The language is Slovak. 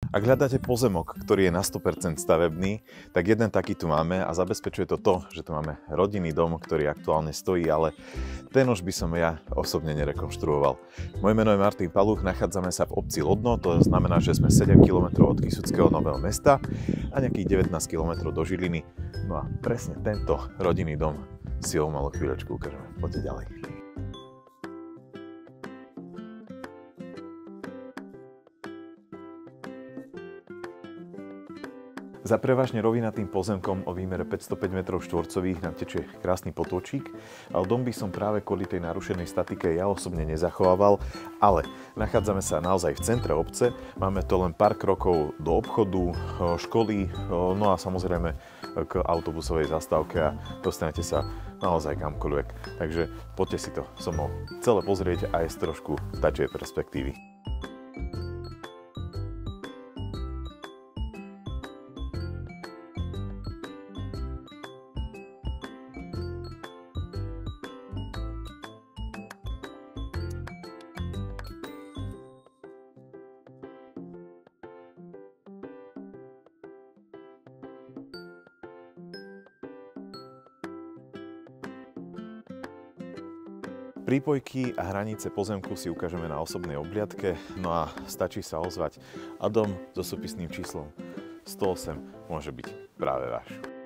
Ak hľadáte pozemok, ktorý je na 100% stavebný, tak jeden taký tu máme a zabezpečuje to, že tu máme rodinný dom, ktorý aktuálne stojí, ale ten už by som ja osobne nerekonštruoval. Moje meno je Martin Paluch, nachádzame sa v obci Lodno, to znamená, že sme 7 km od Kysuckého Nového Mesta a nejakých 19 km do Žiliny. No a presne tento rodinný dom si o malú chvíľočku ukážeme. Poďte ďalej. Za prevažne rovinatým pozemkom o výmere 505 m2 nám tečie krásny potôčik, ale dom by som práve kvôli tej narušenej statike ja osobne nezachovával, ale nachádzame sa naozaj v centre obce, máme to len pár krokov do obchodu, školy, no a samozrejme k autobusovej zastávke a dostanete sa naozaj kamkoľvek. Takže poďte si to so mnou celé pozrieť aj z trošku vtáčej perspektívy. Prípojky a hranice pozemku si ukážeme na osobnej obliadke, no a stačí sa ozvať a dom so súpisným číslom 108 môže byť práve váš.